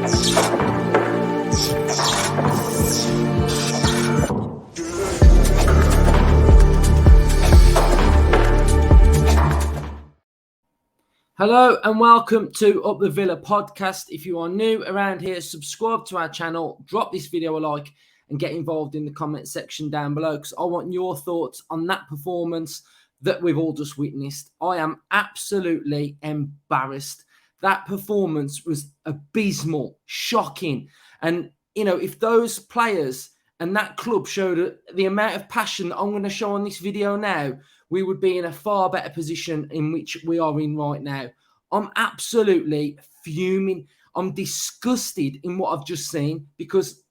Hello and welcome to Up the Villa podcast. If you are new around here, subscribe to our channel, drop this video a like and get involved in the comment section down below because I want your thoughts on that performance that we've all just witnessed. I am absolutely embarrassed. That performance was abysmal, shocking. And, you know, if those players and that club showed the amount of passion that I'm going to show on this video now, we would be in a far better position in which we are in right now. I'm absolutely fuming. I'm disgusted in what I've just seen because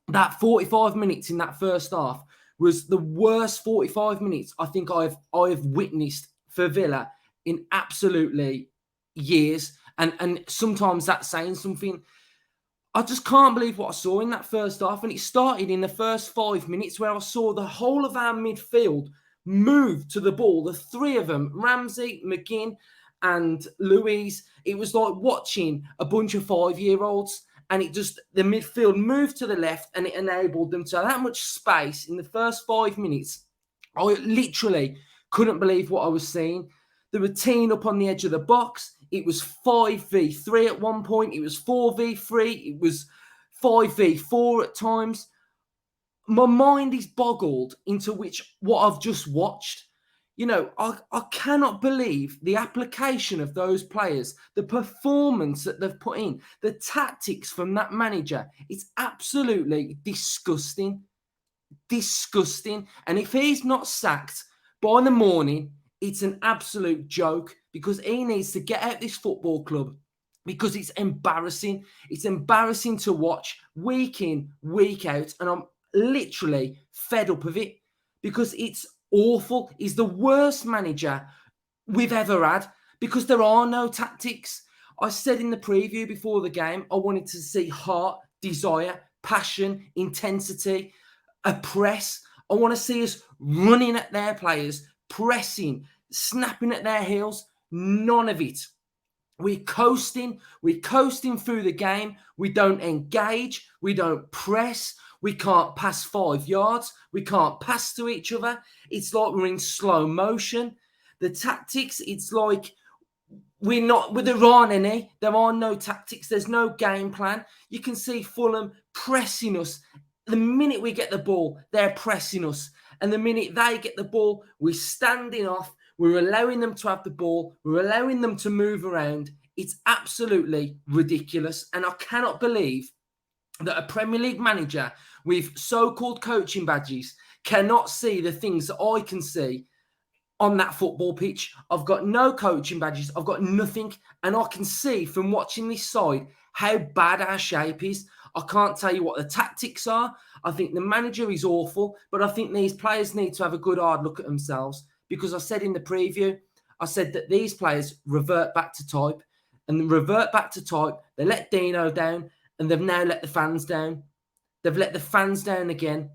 that 45 minutes in that first half was the worst 45 minutes I think I've witnessed for Villa in absolutely years. And sometimes that's saying something. I just can't believe what I saw in that first half. And it started in the first 5 minutes where I saw the whole of our midfield move to the ball. The three of them, Ramsey, McGinn and Louise. It was like watching a bunch of 5-year-olds. And it just, the midfield moved to the left and it enabled them to have that much space in the first 5 minutes. I literally couldn't believe what I was seeing. They were teeing up on the edge of the box. It was 5v3 at one point. It was 4v3. It was 5v4 at times. My mind is boggled into what I've just watched. You know, I cannot believe the application of those players, the performance that they've put in, the tactics from that manager. It's absolutely disgusting. Disgusting. And if he's not sacked by the morning, it's an absolute joke because he needs to get out this football club because it's embarrassing. It's embarrassing to watch week in, week out. And I'm literally fed up of it because it's awful. He's the worst manager we've ever had because there are no tactics. I said in the preview before the game, I wanted to see heart, desire, passion, intensity, a press. I want to see us running at their players, pressing, snapping at their heels. None of it. We're coasting through the game. We don't engage. We don't press. We can't pass 5 yards. We can't pass to each other. It's like we're in slow motion. The tactics, it's like there aren't any. There are no tactics. There's no game plan. You can see Fulham pressing us. The minute we get the ball, they're pressing us. And the minute they get the ball, we're standing off. We're allowing them to have the ball. We're allowing them to move around. It's absolutely ridiculous. And I cannot believe that a Premier League manager with so-called coaching badges cannot see the things that I can see on that football pitch. I've got no coaching badges. I've got nothing. And I can see from watching this side how bad our shape is. I can't tell you what the tactics are. I think the manager is awful, but I think these players need to have a good hard look at themselves because I said in the preview, I said that these players revert back to type and revert back to type. They let Dino down and they've now let the fans down. They've let the fans down again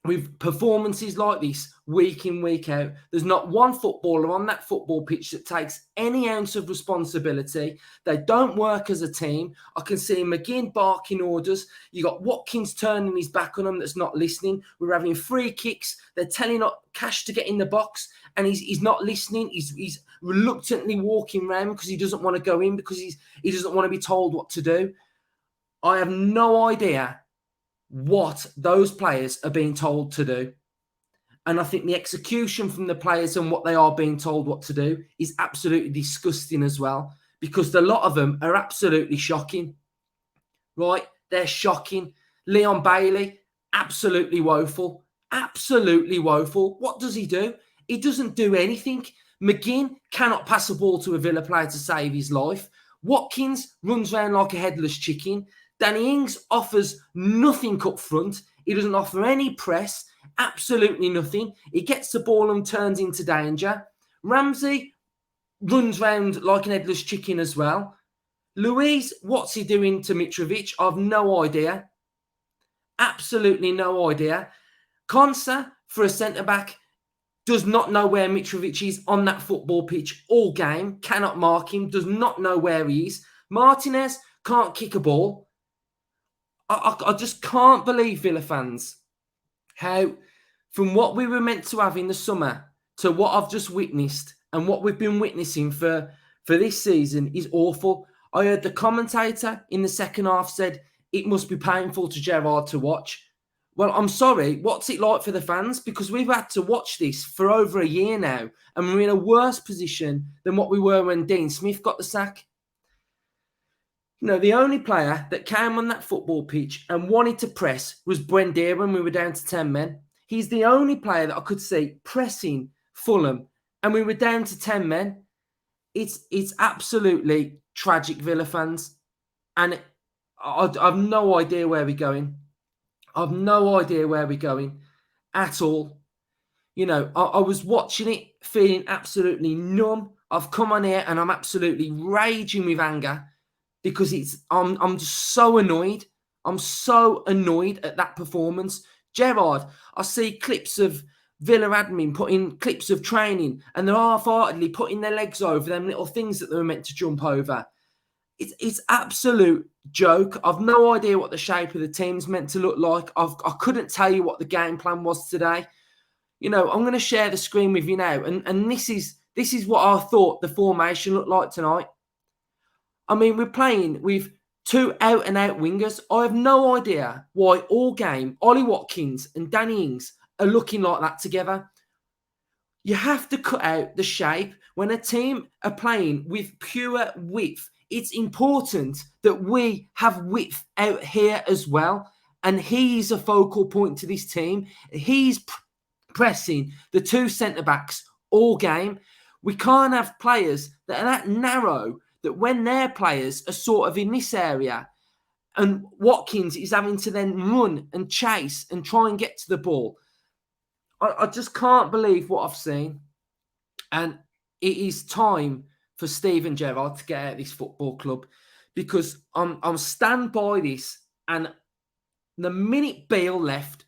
with performances like this week in, week out. There's not one footballer on that football pitch that takes any ounce of responsibility. They don't work as a team. I can see McGinn barking orders. You got Watkins turning his back on them that's not listening. We're having free kicks. They're telling Cash to get in the box and he's not listening. He's reluctantly walking around because he doesn't want to go in because he doesn't want to be told what to do. I have no idea what those players are being told to do. And I think the execution from the players and what they are being told what to do is absolutely disgusting as well, because a lot of them are absolutely shocking, right? They're shocking. Leon Bailey, absolutely woeful. Absolutely woeful. What does he do? He doesn't do anything. McGinn cannot pass a ball to a Villa player to save his life. Watkins runs around like a headless chicken. Danny Ings offers nothing up front. He doesn't offer any press, absolutely nothing. He gets the ball and turns into danger. Ramsey runs round like an headless chicken as well. Louise, what's he doing to Mitrovic? I've no idea. Absolutely no idea. Konsa, for a centre-back, does not know where Mitrovic is on that football pitch all game. Cannot mark him. Does not know where he is. Martinez can't kick a ball. I just can't believe, Villa fans, how from what we were meant to have in the summer to what I've just witnessed and what we've been witnessing for this season is awful. I heard the commentator in the second half said it must be painful to Gerrard to watch. Well, I'm sorry, what's it like for the fans? Because we've had to watch this for over a year now, and we're in a worse position than what we were when Dean Smith got the sack. The only player that came on that football pitch and wanted to press was Buendia when we were down to 10 men. He's the only player that I could see pressing Fulham, and we were down to 10 men. It's absolutely tragic, Villa fans. And I've no idea where we're going. I've no idea where we're going at all. I was watching it feeling absolutely numb. I've come on here and I'm absolutely raging with anger because I'm just so annoyed. I'm so annoyed at that performance. Gerrard, I see clips of Villa admin putting clips of training and they're half-heartedly putting their legs over them little things that they were meant to jump over. It's absolute joke. I've no idea what the shape of the team's meant to look like. I couldn't tell you what the game plan was today. I'm going to share the screen with you now, and this is what I thought the formation looked like tonight. I mean, we're playing with two out-and-out wingers. I have no idea why all game Ollie Watkins and Danny Ings are looking like that together. You have to cut out the shape when a team are playing with pure width. It's important that we have width out here as well. And he's a focal point to this team. He's pressing the two centre-backs all game. We can't have players that are that narrow that when their players are sort of in this area and Watkins is having to then run and chase and try and get to the ball. I just can't believe what I've seen. And it is time for Steven Gerrard to get out of this football club because I'm stand by this. And the minute Bale left,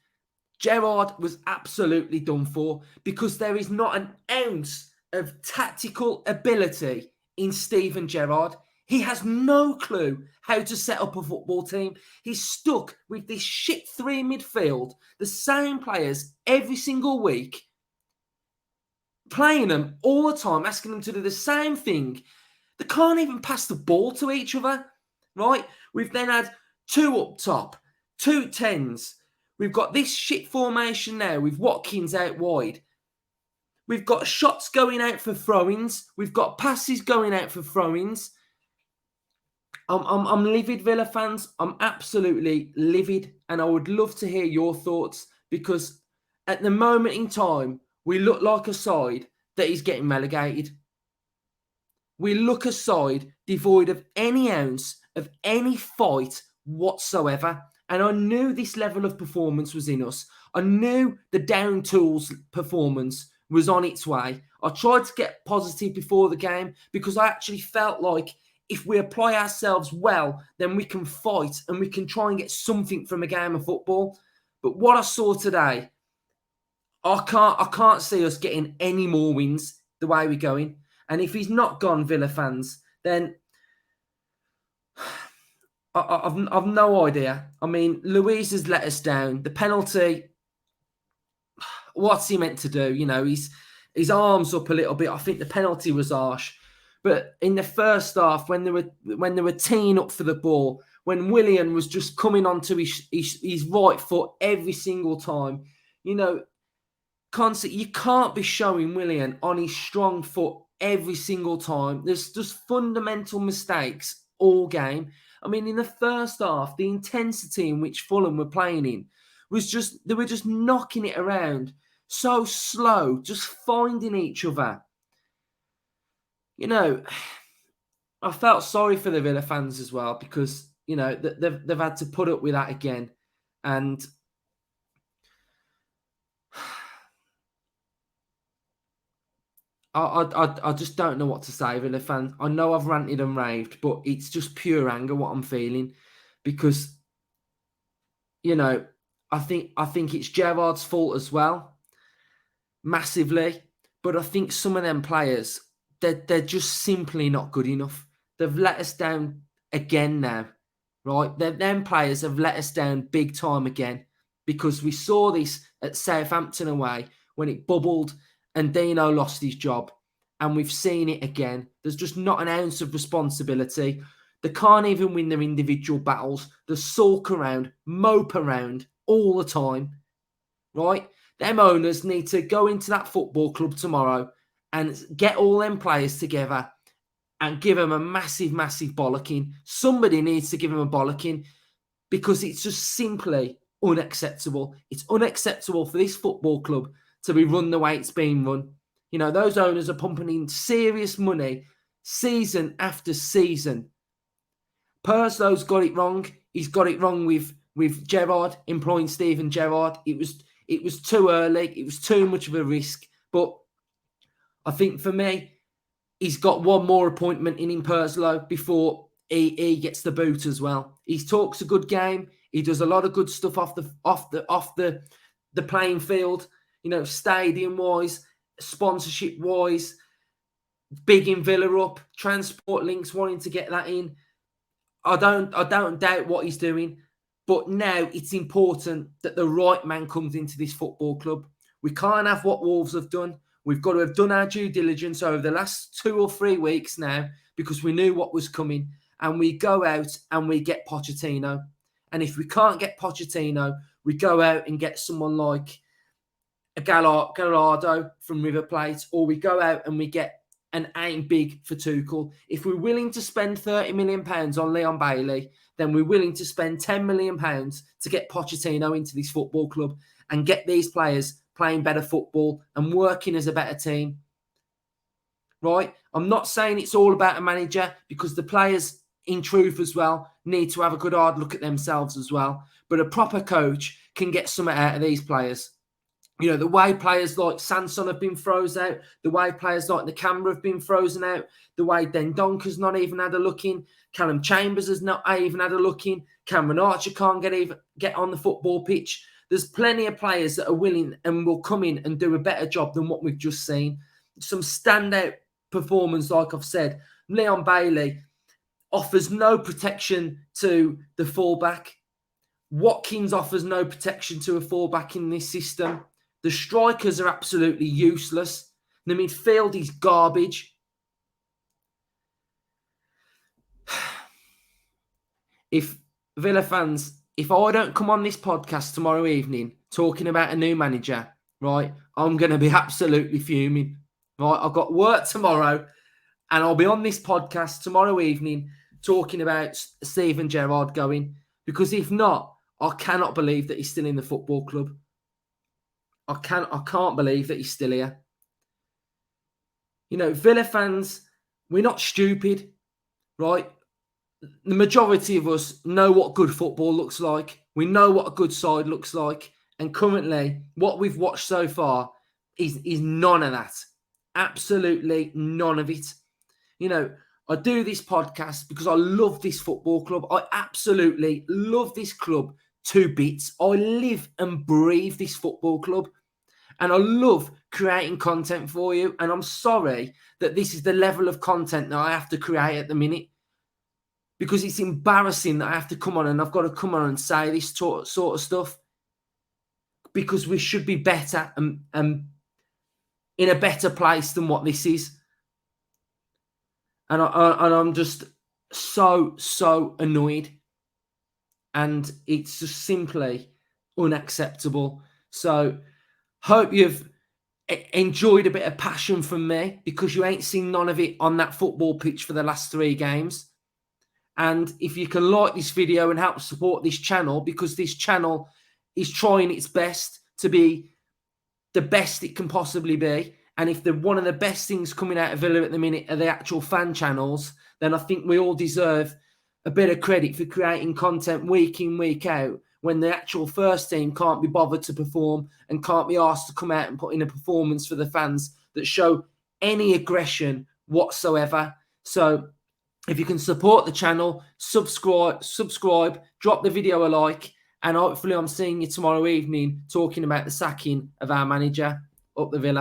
Gerrard was absolutely done for because there is not an ounce of tactical ability in Steven Gerrard. He has no clue how to set up a football team. He's stuck with this shit three midfield, the same players every single week, playing them all the time, asking them to do the same thing. They can't even pass the ball to each other, right? We've then had two up top, 2 10s. We've got this shit formation now with Watkins out wide. We've got shots going out for throw-ins. We've got passes going out for throw-ins. I'm livid, Villa fans. I'm absolutely livid. And I would love to hear your thoughts because at the moment in time, we look like a side that is getting relegated. We look a side devoid of any ounce of any fight whatsoever. And I knew this level of performance was in us. I knew the down tools performance was on its way. I tried to get positive before the game because I actually felt like if we apply ourselves well, then we can fight and we can try and get something from a game of football. But what I saw today, I can't see us getting any more wins the way we're going. And if he's not gone, Villa fans, then I've no idea. I mean, Luiz has let us down. The penalty, what's he meant to do? His arms up a little bit. I think the penalty was harsh. But in the first half, when they were teeing up for the ball, when Willian was just coming onto his right foot every single time, you can't be showing Willian on his strong foot every single time. There's just fundamental mistakes all game. I mean, in the first half, the intensity in which Fulham were playing in was they were just knocking it around so slow, just finding each other. I felt sorry for the Villa fans as well because, they've had to put up with that again. And I just don't know what to say, Villa fans. I know I've ranted and raved, but it's just pure anger what I'm feeling because, I think it's Gerrard's fault as well, massively. But I think some of them players, they're just simply not good enough. They've let us down again now. right? Them players have let us down big time again, because we saw this at Southampton away when it bubbled and Dino lost his job. And we've seen it again. There's just not an ounce of responsibility. They can't even win their individual battles. They sulk around, mope around all the time, right? Them owners need to go into that football club tomorrow and get all them players together and give them a massive, massive bollocking. Somebody needs to give them a bollocking, because it's just simply unacceptable. It's unacceptable for this football club to be run the way it's being run. You know, those owners are pumping in serious money season after season. Perslow's got it wrong. He's got it wrong with Gerrard, employing Steven Gerrard. It was too early. It was too much of a risk. But I think for me, he's got one more appointment in Perslow before he gets the boot as well. He talks a good game. He does a lot of good stuff off the playing field. You know, stadium wise, sponsorship wise, big in Villa up, transport links, wanting to get that in. I don't doubt what he's doing, but now it's important that the right man comes into this football club. We can't have what Wolves have done. We've got to have done our due diligence over the last 2 or 3 weeks now, because we knew what was coming, and we go out and we get Pochettino. And if we can't get Pochettino, we go out and get someone like a Gallardo from River Plate, or we go out and we get an aim big for Tuchel. If we're willing to spend £30 million on Leon Bailey, then we're willing to spend £10 million to get Pochettino into this football club and get these players playing better football and working as a better team. Right? I'm not saying it's all about a manager, because the players, in truth as well, need to have a good hard look at themselves as well. But a proper coach can get something out of these players. You know, the way players like Sanson have been frozen out, the way players like Nakamura have been frozen out, the way Dendonka's not even had a look in, Callum Chambers has not even had a look in, Cameron Archer can't get on the football pitch. There's plenty of players that are willing and will come in and do a better job than what we've just seen. Some standout performance, like I've said. Leon Bailey offers no protection to the fullback. Watkins offers no protection to a fullback in this system. The strikers are absolutely useless. The midfield is garbage. If Villa fans, if I don't come on this podcast tomorrow evening talking about a new manager, right, I'm going to be absolutely fuming. Right, I've got work tomorrow, and I'll be on this podcast tomorrow evening talking about Steven Gerrard going, because if not, I cannot believe that he's still in the football club. I can't believe that he's still here. You know, Villa fans, we're not stupid, right? The majority of us know what good football looks like. We know what a good side looks like. And currently, what we've watched so far is none of that. Absolutely none of it. You know, I do this podcast because I love this football club. I absolutely love this club to bits. I live and breathe this football club. And I love creating content for you. And I'm sorry that this is the level of content that I have to create at the minute, because it's embarrassing that I have to come on and I've got to come on and say this sort of stuff, because we should be better and in a better place than what this is. And I'm just so annoyed. And it's just simply unacceptable. So hope you've enjoyed a bit of passion from me, because you ain't seen none of it on that football pitch for the last 3 games. And if you can like this video and help support this channel, because this channel is trying its best to be the best it can possibly be. And if one of the best things coming out of Villa at the minute are the actual fan channels, then I think we all deserve a bit of credit for creating content week in, week out, when the actual first team can't be bothered to perform and can't be asked to come out and put in a performance for the fans that show any aggression whatsoever. So if you can support the channel, subscribe, drop the video a like, and hopefully I'm seeing you tomorrow evening talking about the sacking of our manager up the Villa.